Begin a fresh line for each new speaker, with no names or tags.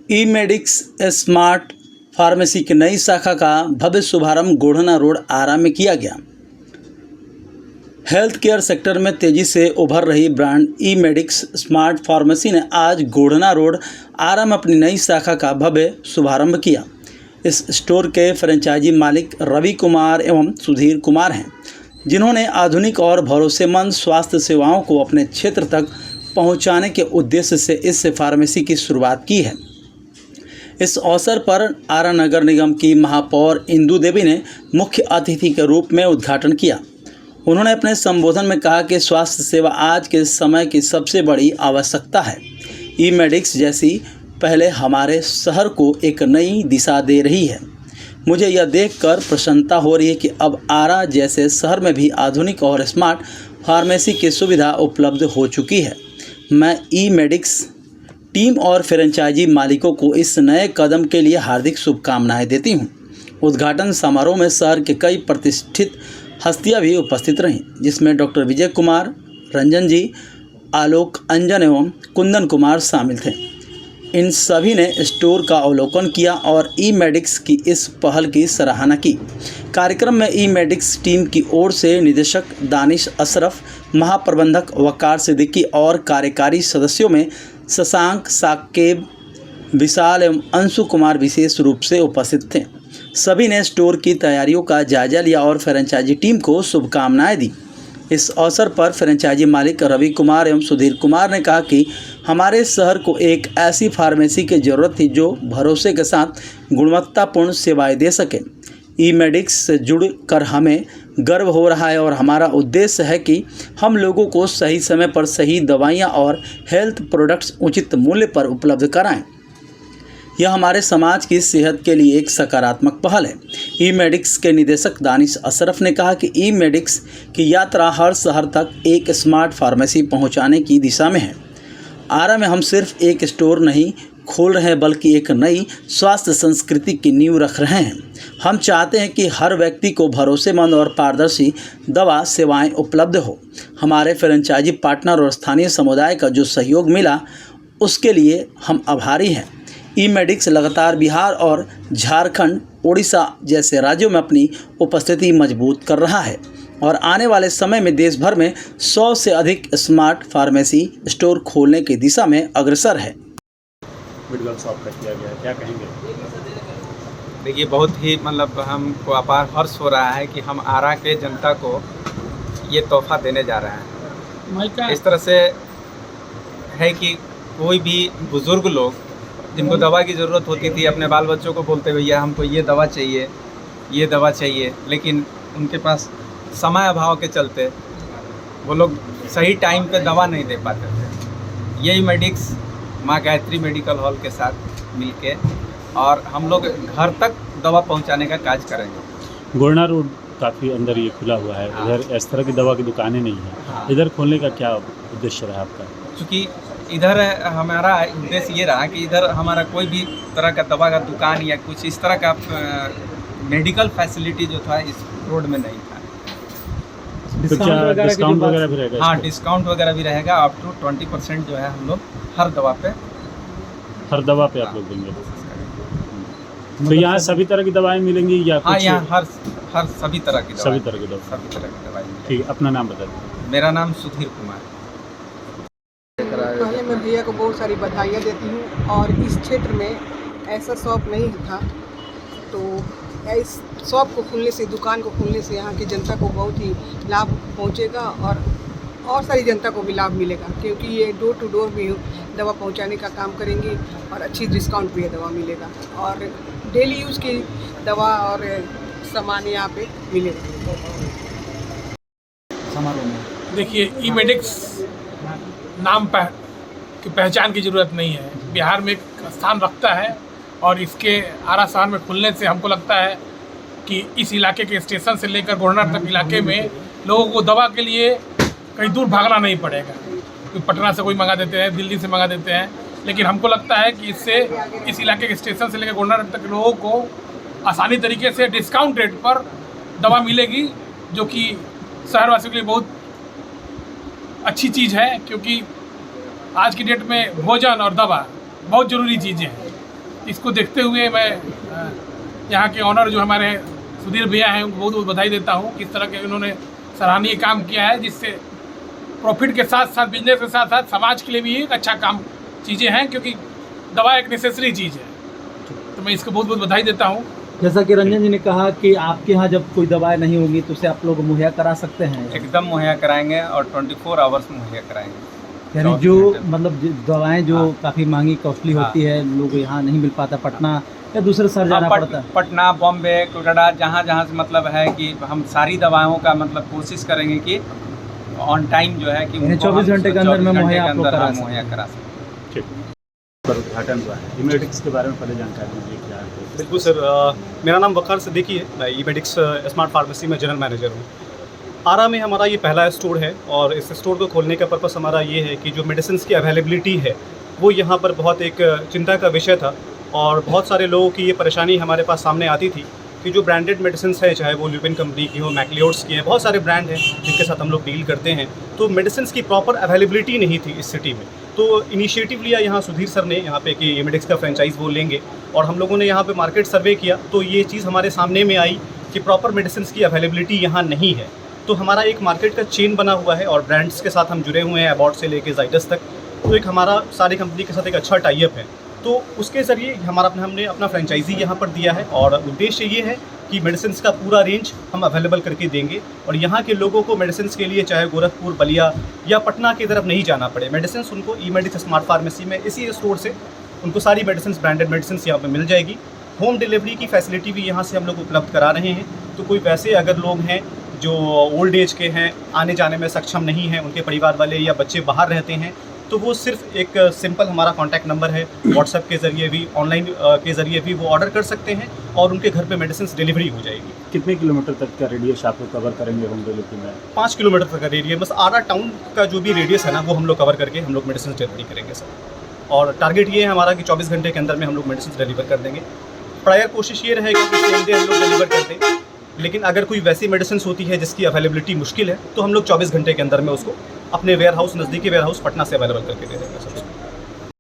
ई medics smart pharmacy की नई शाखा का भव्य शुभारंभ गोढ़ना रोड आरा में किया गया। हेल्थ केयर सेक्टर में तेजी से उभर रही ब्रांड ई मेडिक्स स्मार्ट फार्मेसी ने आज गोढ़ना रोड आरा में अपनी नई शाखा का भव्य शुभारंभ किया। इस स्टोर के फ्रेंचाइजी मालिक रवि कुमार एवं सुधीर कुमार हैं, जिन्होंने आधुनिक और भरोसेमंद स्वास्थ्य सेवाओं को अपने क्षेत्र तक पहुंचाने के उद्देश्य से इस फार्मेसी की शुरुआत की है। इस अवसर पर आरा नगर निगम की महापौर इंदु देवी ने मुख्य अतिथि के रूप में उद्घाटन किया। उन्होंने अपने संबोधन में कहा कि स्वास्थ्य सेवा आज के समय की सबसे बड़ी आवश्यकता है। ई मेडिक्स जैसी पहले हमारे शहर को एक नई दिशा दे रही है। मुझे यह देखकर प्रसन्नता हो रही है कि अब आरा जैसे शहर में भी आधुनिक और स्मार्ट फार्मेसी की सुविधा उपलब्ध हो चुकी है। मैं ई मेडिक्स टीम और फ्रेंचाइजी मालिकों को इस नए कदम के लिए हार्दिक शुभकामनाएं देती हूं। उद्घाटन समारोह में शहर के कई प्रतिष्ठित हस्तियां भी उपस्थित रहीं, जिसमें डॉक्टर विजय कुमार, रंजन जी, आलोक अंजन एवं कुंदन कुमार शामिल थे। इन सभी ने स्टोर का अवलोकन किया और ई मेडिक्स की इस पहल की सराहना की। कार्यक्रम में ई मेडिक्स टीम की ओर से निदेशक दानिश अशरफ, महाप्रबंधक वकार सिद्दीकी और कार्यकारी सदस्यों में शशांक, साकेब, विशाल एवं अंशु कुमार विशेष रूप से उपस्थित थे। सभी ने स्टोर की तैयारियों का जायजा लिया और फ्रेंचाइजी टीम को शुभकामनाएं दी। इस अवसर पर फ्रेंचाइजी मालिक रवि कुमार एवं सुधीर कुमार ने कहा कि हमारे शहर को एक ऐसी फार्मेसी की ज़रूरत थी जो भरोसे के साथ गुणवत्तापूर्ण सेवाएं दे सके। ई मेडिक्स से जुड़कर हमें गर्व हो रहा है और हमारा उद्देश्य है कि हम लोगों को सही समय पर सही दवाइयां और हेल्थ प्रोडक्ट्स उचित मूल्य पर उपलब्ध कराएं। यह हमारे समाज की सेहत के लिए एक सकारात्मक पहल है। ई मेडिक्स के निदेशक दानिश अशरफ ने कहा कि ई मेडिक्स की यात्रा हर शहर तक एक स्मार्ट फार्मेसी पहुंचाने की दिशा में है। आरा में हम सिर्फ एक स्टोर नहीं खोल रहे हैं, बल्कि एक नई स्वास्थ्य संस्कृति की नींव रख रहे हैं। हम चाहते हैं कि हर व्यक्ति को भरोसेमंद और पारदर्शी दवा सेवाएं उपलब्ध हो। हमारे फ्रेंचाइजी पार्टनर और स्थानीय समुदाय का जो सहयोग मिला, उसके लिए हम आभारी हैं। ई मेडिक्स लगातार बिहार और झारखंड, ओडिशा जैसे राज्यों में अपनी उपस्थिति मजबूत कर रहा है और आने वाले समय में देश भर में 100 से अधिक स्मार्ट फार्मेसी स्टोर खोलने की दिशा में अग्रसर है।
मेडिकल शॉप का किया गया, क्या कहेंगे?
देखिए, बहुत ही हमको अपार हर्ष हो रहा है कि हम आरा के जनता को ये तोहफा देने जा रहे हैं। इस तरह से है कि कोई भी बुज़ुर्ग लोग जिनको दवा की ज़रूरत होती थी, अपने बाल बच्चों को बोलते भैया हमको ये दवा चाहिए, ये दवा चाहिए, लेकिन उनके पास समय अभाव के चलते वो लोग सही टाइम पे दवा नहीं दे पाते थे। यही मेडिक्स माँ गायत्री मेडिकल हॉल के साथ मिलके और हम लोग घर तक दवा पहुंचाने का कार्य करेंगे।
गोढ़ना रोड काफ़ी अंदर ये खुला हुआ है।
हाँ।
इधर इस तरह की दवा की दुकानें नहीं हैं।
हाँ।
इधर खोलने का क्या उद्देश्य रहा आपका?
क्योंकि इधर हमारा उद्देश्य ये रहा कि इधर हमारा कोई भी तरह का दवा का दुकान या कुछ इस तरह का मेडिकल फैसिलिटी जो था इस रोड में नहीं था।
तो क्या डिस्काउंट वगैरह भी रहेगा?
हाँ, डिस्काउंट वगैरह भी रहेगा। अप टू 20% जो है हम लोग हर दवा पे
आप लोग देंगे। तो यहाँ सभी तरह की दवाएं मिलेंगी या?
हाँ, यहाँ हर सभी तरह की
सभी तरह की दवा
मिलेगी।
ठीक है, अपना नाम बता दीजिए।
मेरा नाम सुधीर कुमार।
पहले मैं भैया को बहुत सारी बधाइयाँ देती हूँ और इस क्षेत्र में ऐसा शॉप नहीं था, तो इस शॉप को खुलने से, दुकान को खुलने से यहाँ की जनता को बहुत ही लाभ पहुँचेगा और सारी जनता को भी लाभ मिलेगा, क्योंकि ये डोर टू डोर भी दवा पहुँचाने का काम करेंगे और अच्छी डिस्काउंट भी दवा मिलेगा और डेली यूज़ की दवा और सामान यहाँ पे मिलेगा।
समारोह में
देखिए, ई मेडिक्स नाम की पहचान की ज़रूरत नहीं है, बिहार में एक स्थान रखता है और इसके आरा शहर में खुलने से हमको लगता है कि इस इलाके के स्टेशन से लेकर गोढ़ना तक इलाके में लोगों को दवा के लिए कहीं दूर भागना नहीं पड़ेगा। कोई पटना से कोई मंगा देते हैं, दिल्ली से मंगा देते हैं, लेकिन हमको लगता है कि इससे इस इलाके के स्टेशन से लेकर गोढ़ना तक लोगों को आसानी तरीके से डिस्काउंट रेट पर दवा मिलेगी, जो कि शहरवासियों के लिए बहुत अच्छी चीज़ है, क्योंकि आज की डेट में भोजन और दवा बहुत ज़रूरी चीज़ें हैं। इसको देखते हुए मैं यहाँ के ऑनर जो हमारे सुधीर भैया हैं उनको बहुत बहुत बधाई देता हूँ। किस तरह के उन्होंने सराहनीय काम किया है, जिससे प्रॉफिट के साथ साथ बिजनेस के साथ साथ समाज के लिए भी एक अच्छा काम चीज़ें हैं, क्योंकि दवा एक नेसेसरी चीज़ है। तो मैं इसको बहुत बहुत बधाई देता हूँ।
जैसा कि रंजन जी ने कहा कि आपके यहाँ जब कोई दवाएं नहीं होगी तो उसे आप लोग मुहैया करा सकते हैं।
एकदम मुहैया कराएंगे और 24 आवर्स मुहैया कराएंगे।
यानी जो मतलब दवाएं जो काफ़ी महंगी कॉस्टली होती है, लोग यहाँ नहीं मिल पाता, पटना या दूसरे शहर जाना पड़ता है।
पटना, बॉम्बे, कोलकाता, जहाँ जहाँ से मतलब है कि हम सारी दवाओं का मतलब कोशिश करेंगे कि ऑन टाइम जो है कि
24 घंटे के अंदर में मुहैया
करा सकें।
ठीक, पर उद्घाटन हुआ है ई-मेडिक्स के बारे में पहले जानकारी दीजिए क्या है।
बिल्कुल सर, मेरा नाम वकार सिद्दीकी है। मैं ई-मेडिक्स स्मार्ट फार्मेसी में जनरल मैनेजर हूँ। आरा में हमारा ये पहला स्टोर है और इस स्टोर को खोलने का पर्पस हमारा ये है कि जो मेडिसिन की अवेलेबिलिटी है वो यहाँ पर बहुत एक चिंता का विषय था और बहुत सारे लोगों की ये परेशानी हमारे पास सामने आती थी कि जो ब्रांडेड मेडिसिन है, चाहे वो ल्यूपिन कंपनी की हो, मैक्लियोड्स की है, बहुत सारे ब्रांड हैं जिनके साथ हम लोग डील करते हैं, तो मेडिसिन की प्रॉपर अवेलेबिलिटी नहीं थी इस सिटी में। तो इनिशिएटिव लिया यहाँ सुधीर सर ने यहाँ पे कि ई-मेडिक्स का फ्रेंचाइज वो लेंगे और हम लोगों ने यहाँ पे मार्केट सर्वे किया तो ये चीज़ हमारे सामने में आई कि प्रॉपर मेडिसिन की अवेलेबिलिटी यहाँ नहीं है। तो हमारा एक मार्केट का चेन बना हुआ है और ब्रांड्स के साथ हम जुड़े हुए हैं, अबॉट से लेके जाइडस तक। तो एक हमारा सारी कंपनी के साथ एक अच्छा टाई अप है, तो उसके ज़रिए हमने अपना फ्रेंचाइजी यहाँ पर दिया है और उद्देश्य ये है कि मेडिसिन का पूरा रेंज हम अवेलेबल करके देंगे और यहाँ के लोगों को मेडिसिन के लिए चाहे गोरखपुर, बलिया या पटना की तरफ नहीं जाना पड़े। मेडिसिन उनको ई-मेडिक्स स्मार्ट फार्मेसी में इसी स्टोर से उनको सारी मेडिसिन, ब्रांडेड मेडिसिन यहाँ पर मिल जाएगी। होम डिलीवरी की फैसिलिटी भी यहाँ से हम लोग उपलब्ध करा रहे हैं। तो कोई वैसे अगर लोग हैं जो ओल्ड एज के हैं, आने जाने में सक्षम नहीं हैं, उनके परिवार वाले या बच्चे बाहर रहते हैं, तो वो सिर्फ एक सिंपल हमारा कॉन्टैक्ट नंबर है, व्हाट्सएप के ज़रिए भी, ऑनलाइन के ज़रिए भी वो ऑर्डर कर सकते हैं और उनके घर पे मेडिसिन डिलीवरी हो जाएगी।
कितने किलोमीटर तक का रेडियस आप लोग कवर करेंगे होम डिलीवरी में?
5 किलोमीटर तक का रेडियस, बस आरा टाउन का जो भी रेडियस है ना वो हम लोग कवर करके हम लोग मेडिसिन डिलीवरी करेंगे सर। और टारगेट ये है हमारा कि 24 घंटे के अंदर में हम लोग मेडिसिन डिलीवर कर देंगे। प्रायर कोशिश ये रहेगी कि सेम डे हम लोग डिलीवर कर दें, लेकिन अगर कोई वैसी मेडिसिन होती है जिसकी अवेलेबिलिटी मुश्किल है तो हम लोग 24 घंटे के अंदर में उसको अपने वेयर हाउस, नज़दीकी वेयर हाउस पटना से अवेलेबल करके दे देंगे सर।